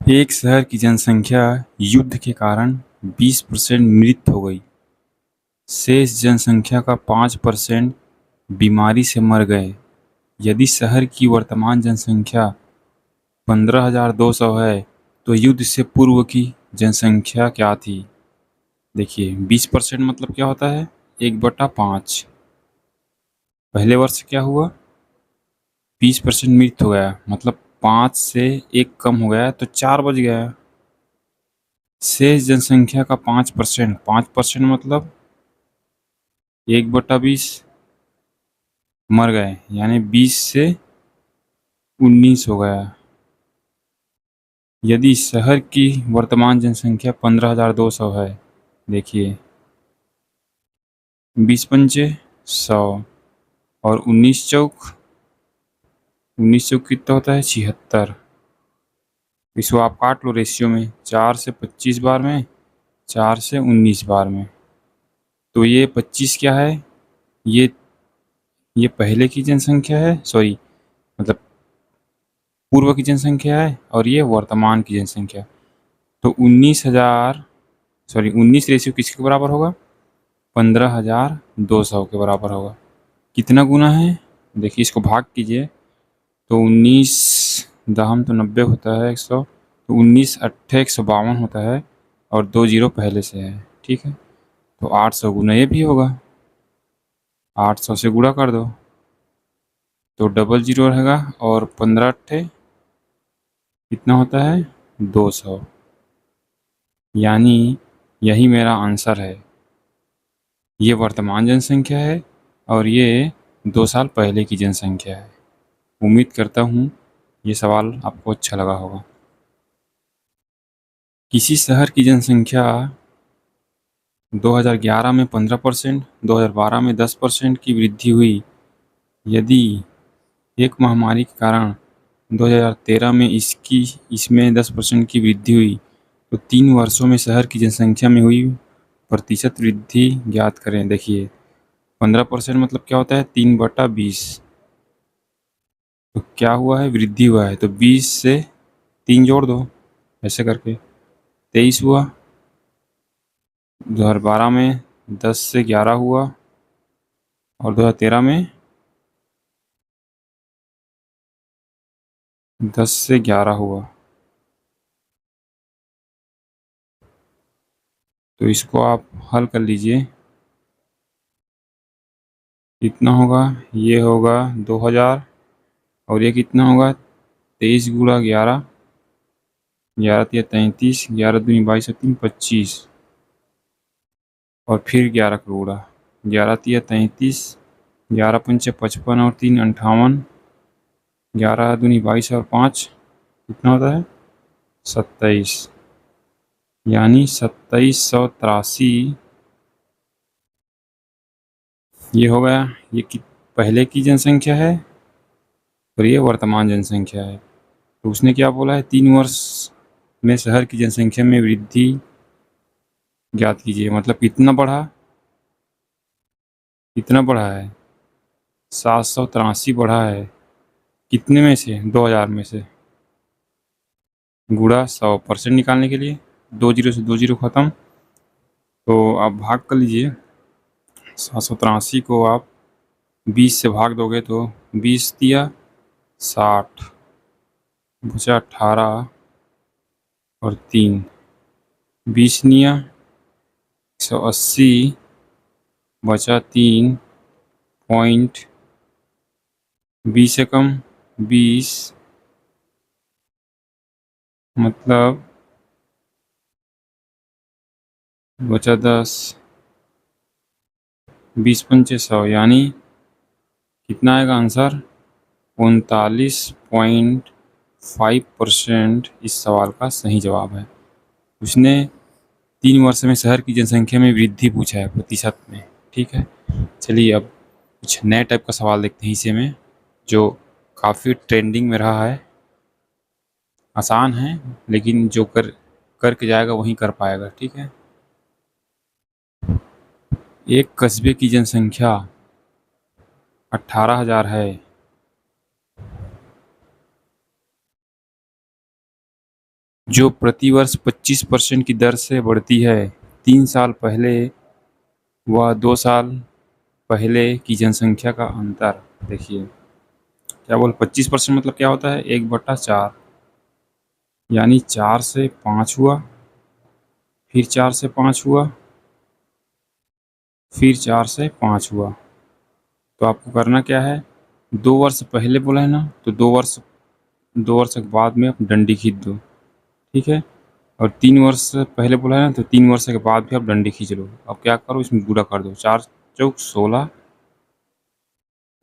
एक शहर की जनसंख्या युद्ध के कारण 20% मृत हो गई। शेष जनसंख्या का 5% बीमारी से मर गए। यदि शहर की वर्तमान जनसंख्या 15,200 है तो युद्ध से पूर्व की जनसंख्या क्या थी? देखिए 20% मतलब क्या होता है? 1/5। पहले वर्ष क्या हुआ? 20% मृत हो गया, मतलब 5 से 1 कम हो गया तो 4 बच गया। शेष जनसंख्या का 5%, 5% मतलब 1/20 मर गए, यानी 20 से 19 हो गया। यदि शहर की वर्तमान जनसंख्या 15,200 है, देखिए 20 पंचे 100 और 19 चौक कितना होता है? 76। इसको आप काट लो रेशियो में, 4 से 25 बार में, 4 से 19 बार में। तो ये 25 क्या है? ये ये पहले की जनसंख्या है, सॉरी मतलब पूर्व की जनसंख्या है, और ये वर्तमान की जनसंख्या। तो 19,000 सॉरी 19 रेशियो किसके बराबर होगा? 15,200 के बराबर होगा। कितना गुना है? देखिए इसको भाग कीजिए तो 19 दहम तो 90 होता है, 100 तो 19 अट्ठे 152 होता है, और 2 जीरो पहले से है। ठीक है, तो 800 गुना ये भी होगा। 800 से गुणा कर दो तो डबल जीरो रहेगा, और 15 अट्ठे कितना होता है? 200। यानी यही मेरा आंसर है। ये वर्तमान जनसंख्या है और ये 2 साल पहले की जनसंख्या है। उम्मीद करता हूँ ये सवाल आपको अच्छा लगा होगा। किसी शहर की जनसंख्या 2011 में 15%, 2012 में 10% की वृद्धि हुई। यदि एक महामारी के कारण 2013 में इसमें 10% की वृद्धि हुई, तो 3 वर्षों में शहर की जनसंख्या में हुई प्रतिशत वृद्धि ज्ञात करें। देखिए 15% मतलब क्या होता है? 3/20। तो क्या हुआ है? वृद्धि हुआ है, तो 20 से 3 जोड़ दो, ऐसे करके 23 हुआ। 2012 में 10 से 11 हुआ, और 2013 में 10 से 11 हुआ। तो इसको आप हल कर लीजिए, कितना होगा? ये होगा 2000, और ये कितना होगा? 23 गुणा 11, 11 तिया 33, 11 दूनी 22 और 3 25, और फिर 11 का गुणा, 11 तिया 33, 11 पंचे 55 और 3 58, 11 दूनी 22 और 5 कितना होता है? 27। यानी 2783 ये हो गया। ये पहले की जनसंख्या है और ये वर्तमान जनसंख्या है। तो उसने क्या बोला है? 3 वर्ष में शहर की जनसंख्या में वृद्धि ज्ञात कीजिए। मतलब कितना बढ़ा? कितना बढ़ा है? 783 बढ़ा है। कितने में से? 2000 में से। गुणा 100% निकालने के लिए 2 जीरो से 2 जीरो खत्म, तो आप भाग कर लीजिए। 783 को आप 20 से भाग दोगे तो 20 दिया 60, बचा 18 और 3, 20 निया 180, बचा 3 पॉइंट, 20 से कम 20, मतलब बचा 10, 20 पंचे 100, यानी कितना आएगा आंसर? 39.5% इस सवाल का सही जवाब है। उसने 3 वर्ष में शहर की जनसंख्या में वृद्धि पूछा है प्रतिशत में। ठीक है, चलिए अब कुछ नए टाइप का सवाल देखते हैं इसे में, जो काफ़ी ट्रेंडिंग में रहा है। आसान है, लेकिन जो करके जाएगा वही कर पाएगा। ठीक है, एक कस्बे की जनसंख्या 18,000 है। जो प्रतिवर्ष 25% की दर से बढ़ती है। 3 साल पहले व 2 साल पहले की जनसंख्या का अंतर। देखिए क्या बोल 25% मतलब क्या होता है 1/4, यानी 4 से 5 हुआ, फिर 4 से 5 हुआ, फिर 4 से 5 हुआ। तो आपको करना क्या है, 2 वर्ष पहले बोला है ना, तो 2 वर्ष के बाद में आप डंडी खींच दो, ठीक है। और 3 वर्ष पहले बोला है ना, तो 3 वर्ष के बाद भी आप डंडी खींच लो। अब क्या करो, इसमें गुणा कर दो, 4 चौक 16,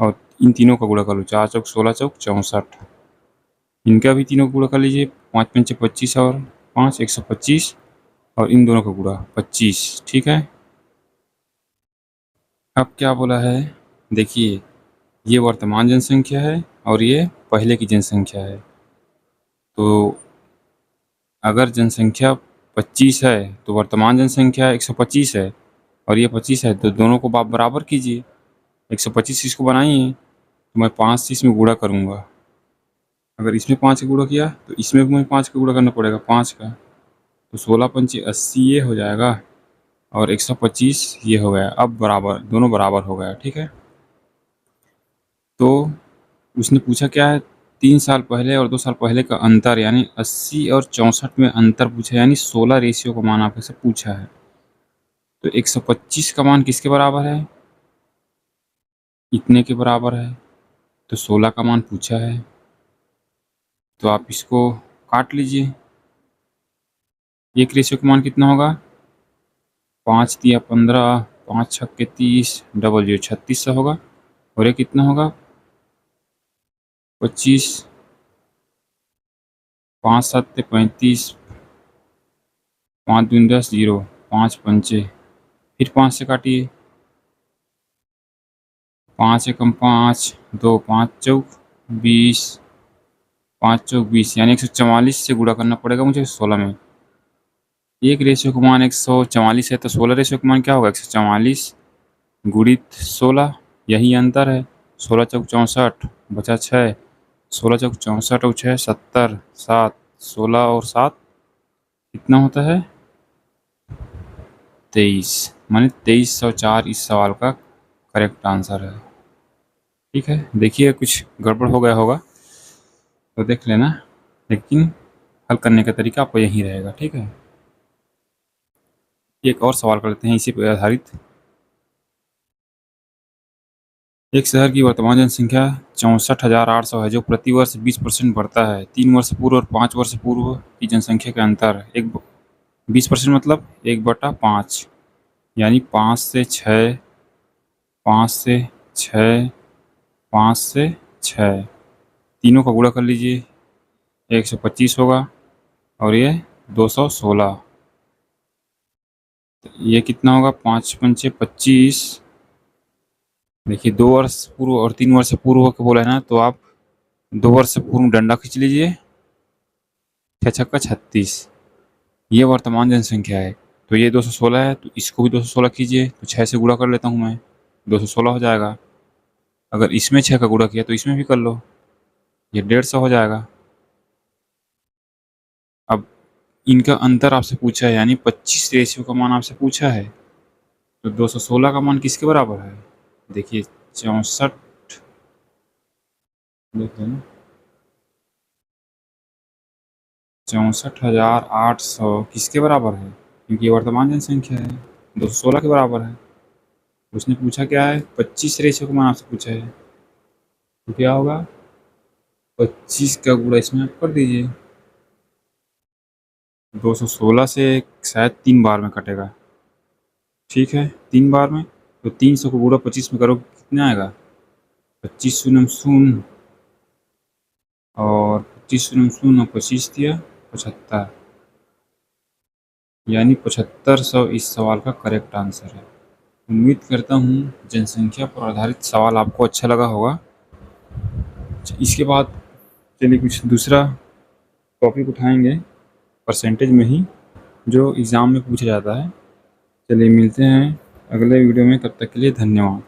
और इन तीनों का गुणा कर लो, 4 चौक 16 चौक 64। इनका भी तीनों का गुणा कर लीजिए, 5 पंचे 25 और 5 125, और इन दोनों का गुणा 25, ठीक है। अब क्या बोला है, देखिए ये वर्तमान जनसंख्या है और ये पहले की जनसंख्या है। तो अगर जनसंख्या 25 है तो वर्तमान जनसंख्या 125 है, और ये 25 है, तो दोनों को आप बराबर कीजिए। 125 इसको बनाइए, तो मैं 5 से इसमें गुणा करूँगा। अगर इसमें 5 का गुणा किया तो इसमें भी मुझे 5 का गुणा करना पड़ेगा, 5 का। तो 16 पंचे 80 ये हो जाएगा, और 125 ये हो गया। अब बराबर, दोनों बराबर हो गया, ठीक है। तो उसने पूछा क्या है, 3 साल पहले और 2 साल पहले का अंतर, यानी 80 और 64 में अंतर पूछा, यानी 16 रेशियो का मान आपसे पूछा है। तो 125 का मान किसके बराबर है, इतने के बराबर है। तो 16 का मान पूछा है, तो आप इसको काट लीजिए। एक रेशियो का मान कितना होगा, 5 तिया 15, 5 छक्के 30, डबल 0 36 होगा। और ये कितना होगा 25, 5 7 35, 5 दूनी 10 0, 5 पंचे, फिर 5 से काटिए, 5 एकम 5, 2 5 चौक 20, 5 चौक 20, यानी 144 से गुणा करना पड़ेगा मुझे 16 में। एक रेशियो का मान 144 है, तो 16 रेशियो का मान क्या होगा, 144 गुणित 16, यही अंतर है। 16 चौक 64 बचा 6, 16 चौक 64 और 6 70, 7 16 और 7 कितना होता है 23, माने 2304 इस सवाल का करेक्ट आंसर है, ठीक है। देखिए कुछ गड़बड़ हो गया होगा तो देख लेना, लेकिन हल करने का तरीका आपको यही रहेगा, ठीक है। एक और सवाल कर लेते हैं इसी पर आधारित। एक शहर की वर्तमान जनसंख्या 64,800 है, जो प्रतिवर्ष 20% बढ़ता है। 3 वर्ष पूर्व और 5 वर्ष पूर्व की जनसंख्या के अंतर, 20% मतलब 1/5, यानी 5 से 6, 5 से 6, 5 से 6, तीनों का गुणा कर लीजिए, 125 होगा, और ये 216। ये कितना होगा, 5 पंचे 25। देखिए 2 वर्ष पूर्व और 3 वर्ष पूर्व को बोला है ना, तो आप 2 वर्ष पूर्व डंडा खींच लीजिए, 6 छक्का 36, ये वर्तमान जनसंख्या है। तो ये 216 है, तो इसको भी 216 कीजिए, तो 6 से गुणा कर लेता हूँ मैं, 216 हो जाएगा। अगर इसमें 6 का गुणा किया तो इसमें भी कर लो, ये 150 हो जाएगा। अब इनका अंतर आपसे पूछा है, यानी 25 रेशियो का मान आपसे पूछा है, तो 216 का मान किसके बराबर है, देखिए 64, देख लेना, 64,800 किसके बराबर है, क्योंकि ये वर्तमान जनसंख्या है, 216 के बराबर है। उसने पूछा क्या है, 25 रेशियो का मान आपसे पूछा है, तो क्या होगा 25 का गुणा इसमें आप कर दीजिए, 216 से शायद 3 बार में कटेगा, ठीक है, 3 बार में। तो 300 को गुणा 25 में करो कितना आएगा, 25 शून्य शून्य, और 25 शून्य शून्य 25 दिया 75, यानी 7500 इस सवाल का करेक्ट आंसर है। उम्मीद करता हूँ जनसंख्या पर आधारित सवाल आपको अच्छा लगा होगा। इसके बाद चलिए कुछ दूसरा टॉपिक उठाएंगे परसेंटेज में ही, जो एग्ज़ाम में पूछा जाता है। चलिए मिलते हैं अगले वीडियो में, तब तक के लिए धन्यवाद।